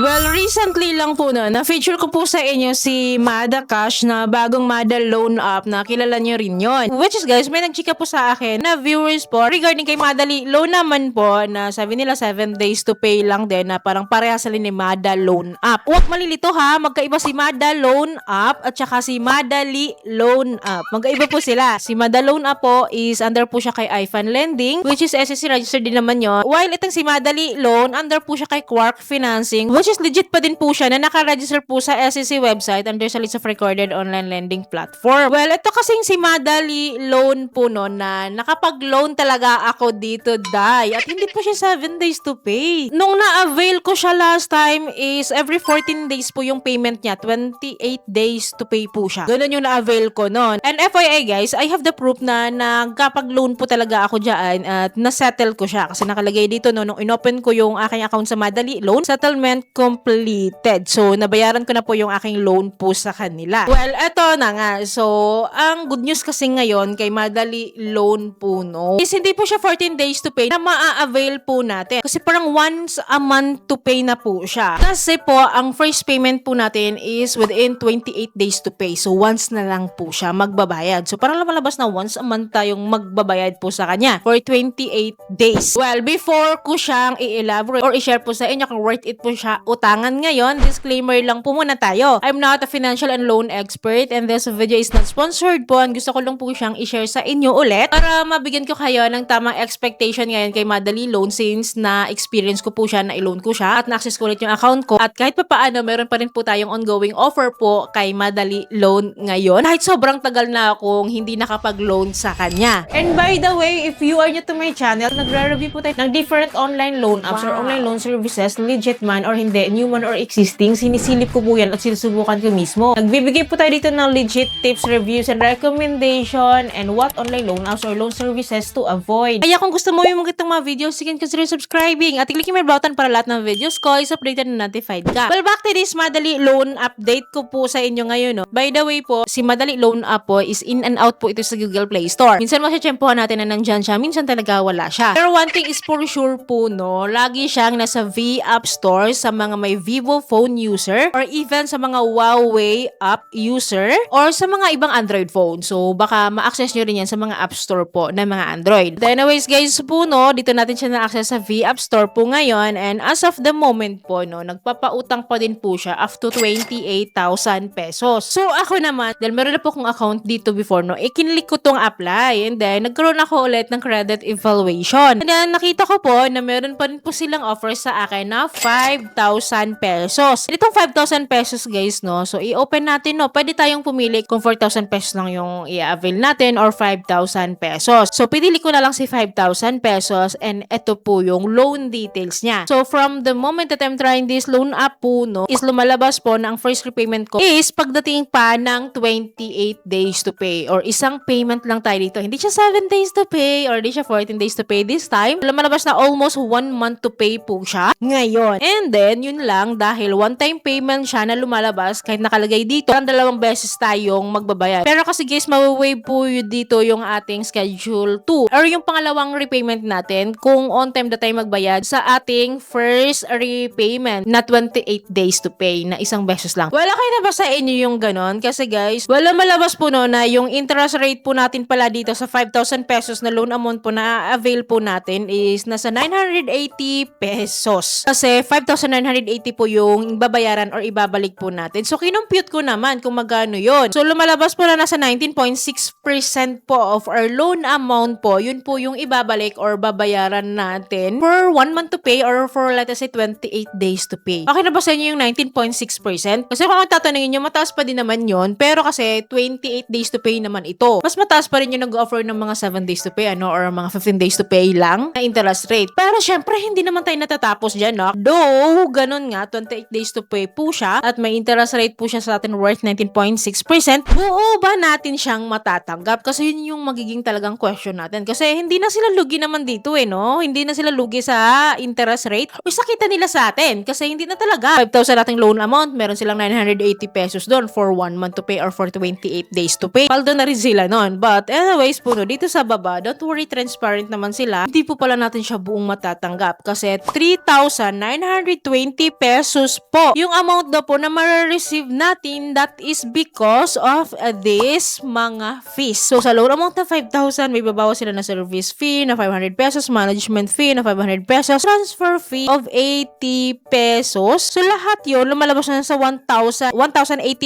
Well, recently lang po no, na-feature ko po sa inyo si Mada Cash na bagong Mada Loan App na kilala nyo rin yon. Which is guys, may nagchika po sa akin na viewers po regarding kay Madali Loan naman po na sabi nila 7 days to pay lang din na parang parehas sila ni Mada Loan App. Huwag malilito ha, magkaiba si Mada Loan App at saka si Madali Loan App. Magkaiba po sila. Si Mada Loan App po is under po siya kay iFund Lending which is SEC registered din naman yun. While itong si Madali Loan, under po siya kay Quark Financing which is legit pa din po siya na naka-register po sa SEC website under sa list of recorded online lending platform. Well, ito kasing si Madali Loan po no na nakapag-loan talaga ako dito, Day. At hindi po siya 7 days to pay. Nung na-avail ko siya last time is every 14 days po yung payment niya. 28 days to pay po siya. Ganun yung na-avail ko noon. And FYI guys, I have the proof na nagkapag-loan po talaga ako dyan at na-settle ko siya. Kasi nakalagay dito no, nung inopen ko yung aking account sa Madali Loan, settlement completed. So, nabayaran ko na po yung aking loan po sa kanila. Well, eto na nga. So, ang good news kasi ngayon kay Madali Loan po, no, is hindi po siya 14 days to pay na maa-avail po natin. Kasi parang once a month to pay na po siya. Kasi po, ang first payment po natin is within 28 days to pay. So, once na lang po siya magbabayad. So, parang lumalabas na once a month tayong magbabayad po sa kanya for 28 days. Well, before ko siyang i-elaborate or i-share po sa inyo kung worth it po siya utangan ngayon, disclaimer lang po muna tayo. I'm not a financial and loan expert and this video is not sponsored po. Ang gusto ko lang po siyang i-share sa inyo ulit para mabigyan ko kayo ng tamang expectation ngayon kay Madali Loan since na-experience ko po siya, na-loan ko siya at na-access ko ulit yung account ko at kahit pa paano meron pa rin po tayong ongoing offer po kay Madali Loan ngayon kahit sobrang tagal na akong hindi nakapag-loan sa kanya. And by the way, if you are new to my channel, nagre-review po tayo ng different online loan apps or online loan services, legit man or hindi, new man or existing, sinisilip ko po yan at sinusubukan ko mismo. Nagbibigay po tayo dito ng legit tips, reviews, and recommendation and what online loan apps or loan services to avoid. Kaya kung gusto mo yung itong mga videos, you can consider subscribing at i-click yung may button para lahat ng videos ko is updated and notified ka. Well, back to this Madali Loan update ko po sa inyo ngayon. No? By the way po, si Madali Loan app po is in and out po ito sa Google Play Store. Minsan masyachempohan natin na nandyan siya, minsan talaga wala siya. Pero one thing is for sure po, no, lagi siyang nasa V App Store sa mga may Vivo phone user or even sa mga Huawei app user or sa mga ibang Android phone. So, baka ma-access nyo rin yan sa mga App Store po ng mga Android. But anyways guys po, no, dito natin siya na-access sa V App Store po ngayon and as of the moment po, no, nagpapautang pa din po siya up to 28,000 pesos. So, ako naman, dahil meron na po akong account dito before, no, kinlik ko tong apply and then nagkaroon ako ulit ng credit evaluation. And then, nakita ko po na meron pa rin po silang offer sa akin na 5,000 pesos. And itong 5,000 pesos guys, no, so i-open natin, no, pwede tayong pumili kung 4,000 pesos lang yung i-avail natin or 5,000 pesos. So, pinili ko na lang si 5,000 pesos and ito po yung loan details niya. So, from the moment that I'm trying this loan app po, no, is lumalabas po na ang first repayment ko is pagdating pa ng 28 days to pay or isang payment lang tayo dito. Hindi siya 7 days to pay or hindi siya 14 days to pay this time. Lumalabas na almost 1 month to pay po siya ngayon. And then, yun lang, dahil one-time payment siya na lumalabas kahit nakalagay dito, ang 2 beses tayong magbabayad. Pero kasi guys, mawawave po dito yung ating schedule 2 or yung pangalawang repayment natin kung on time na tayo magbayad sa ating first repayment na 28 days to pay na isang beses lang. Wala kayo na ba sa inyo yung ganon? Kasi guys, wala malabas po no na yung interest rate po natin pala dito sa 5,000 pesos na loan amount po na avail po natin is nasa 980 pesos. Kasi 5,980 po yung babayaran or ibabalik po natin. So, kinumpute ko naman kung magkano yun. So, lumalabas po na nasa 19.6% po of our loan amount po. Yun po yung ibabalik or babayaran natin for 1 month to pay or for let us say 28 days to pay. Okay na ba sa inyo yung 19.6%? Kasi kung ang tatanungin nyo, mataas pa din naman yun. Pero kasi 28 days to pay naman ito. Mas mataas pa rin yung nag-offer ng mga 7 days to pay or mga 15 days to pay lang na interest rate. Pero syempre, hindi naman tayo natatapos dyan, no? Though, ganun nga, 28 days to pay po siya at may interest rate po siya sa atin worth 19.6%. Buo ba natin siyang matatanggap? Kasi yun yung magiging talagang question natin. Kasi hindi na sila lugi naman dito no? Hindi na sila lugi sa interest rate. O sakita nila sa atin. Kasi hindi na talaga. 5,000 nating loan amount, meron silang 980 pesos doon for 1 month to pay or for 28 days to pay. Paldo na rin sila nun. But anyways po, no, dito sa baba, don't worry, transparent naman sila. Hindi po pala natin siya buong matatanggap. Kasi 3,920 20 pesos po. Yung amount daw po na ma-receive natin, that is because of this mga fees. So, sa loan amount na 5,000, may babawas sila na service fee na 500 pesos, management fee na 500 pesos, transfer fee of 80 pesos. So, lahat yun, lumalabas na sa 1,080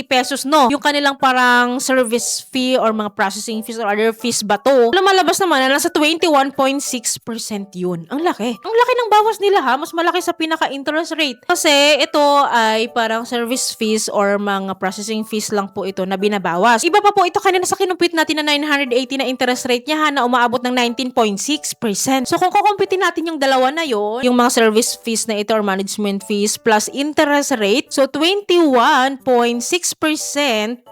pesos, no? Yung kanilang parang service fee or mga processing fees or other fees ba to? Lumalabas naman na nasa 21.6% yun. Ang laki. Ang laki ng bawas nila ha. Mas malaki sa pinaka-interest rate. Kasi ito ay parang service fees or mga processing fees lang po ito na binabawas. Iba pa po ito kanina sa kinumpit natin na 980 na interest rate niya ha, na umaabot ng 19.6%. So kung kukumpitin natin yung dalawa na yon, yung mga service fees na ito or management fees plus interest rate, so 21.6%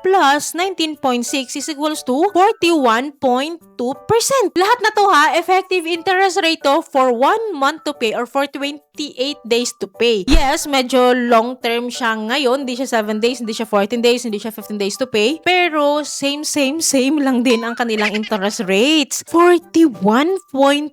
plus 19.6 is equals to 41.2%. Lahat na to ha, effective interest rate to for 1 month to pay or for 28 days to pay. Yes, medyo long term siya ngayon. Hindi siya 7 days, hindi siya 14 days, hindi siya 15 days to pay. Pero same lang din ang kanilang interest rates. 41.2%.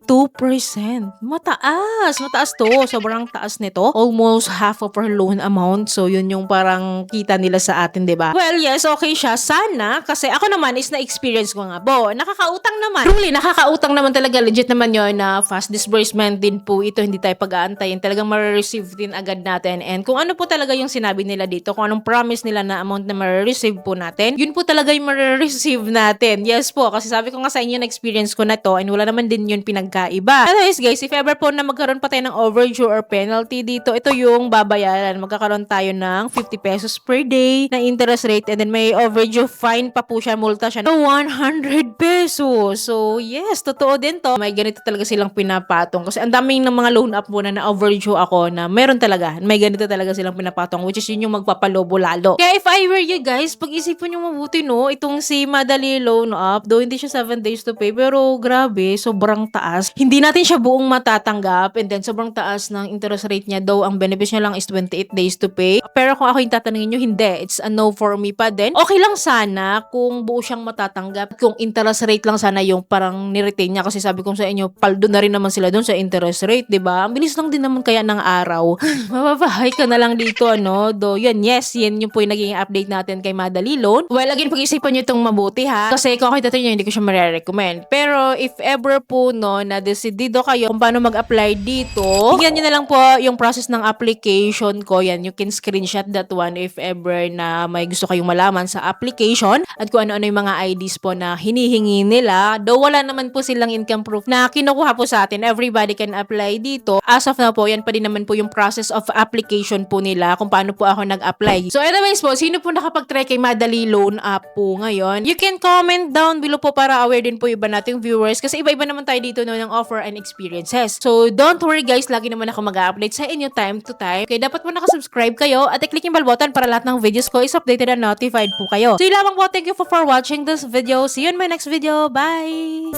Mataas to. Sobrang taas nito. Almost half of our loan amount. So yun yung parang kita nila sa atin, 'di ba? Well, yes, okay siya. Sana kasi ako naman is na-experience ko nga po. Nakakautang naman. Truly, nakakautang naman talaga. Legit naman yun na fast disbursement din po ito. Hindi tayo pag-aantayin. Talagang ma-receive din agad natin. And kung ano po talaga yung sinabi nila dito, kung anong promise nila na amount na ma-receive po natin, yun po talaga yung ma-receive natin. Yes po, kasi sabi ko nga sa inyo na experience ko na to and wala naman din yun pinagkaiba. Anyways guys, if ever po na magkaroon pa tayo ng overdue or penalty dito, ito yung babayaran. Magkakaroon tayo ng 50 pesos per day na interest rate and then may overdue fine pa po siya, multa siya na 100 pesos. So yes, totoo din to. May ganito talaga silang pinapatong kasi ang daming ng mga loan up muna na overdue ako na meron talaga. May ganito talaga silang pinapatong which is yun yung magpapalobo lalo. Kaya if I were you guys, pag-isipan nyo mabuti no, itong si Madali Loan Up, though hindi siya 7 days to pay, pero grabe, sobrang taas. Hindi natin siya buong matatanggap and then sobrang taas ng interest rate niya, though ang benefits niya lang is 28 days to pay. Pero kung ako yung tatanungin nyo, hindi. It's a no for me pa din. Okay lang sana kung buo siyang matatanggap, kung interest rate lang sana yung parang niretain niya kasi sabi ko sa inyo, paldo na rin naman sila doon sa interest rate, 'di ba? Ang bilis lang din naman kaya ng araw. Mababahay ka na lang dito, ano? Do, yan, yes, yan yung po yung naging update natin kay Madali Loan. Well, again, pag-isipan nyo itong mabuti, ha? Kasi kung ako tatanungin nyo, hindi ko siya marirecommend. Pero, if ever po, no, na decidido kayo kung paano mag-apply dito, tingnan nyo na lang po yung process ng application ko. Yan, you can screenshot that one if ever na may gusto kayong malaman sa application at kung ano-ano yung mga IDs po na hinihingi nila. Though wala naman po silang income proof na kinukuha po sa atin. Everybody can apply dito. As of now po, yan pa din naman po yung process of application po nila kung paano po ako nag-apply. So anyways po, sino po nakapag-try kay Madali Loan Up po ngayon? You can comment down below po para aware din po iba nating viewers kasi iba-iba naman tayo dito no, ng offer and experiences. So don't worry guys, lagi naman ako mag-update sa inyo time to time. Okay, dapat po nakasubscribe kayo at i-click yung bell button para lahat ng videos ko is updated and notified po kayo. So yun lamang po, thank you for watching this video. See you in my next video. Bye!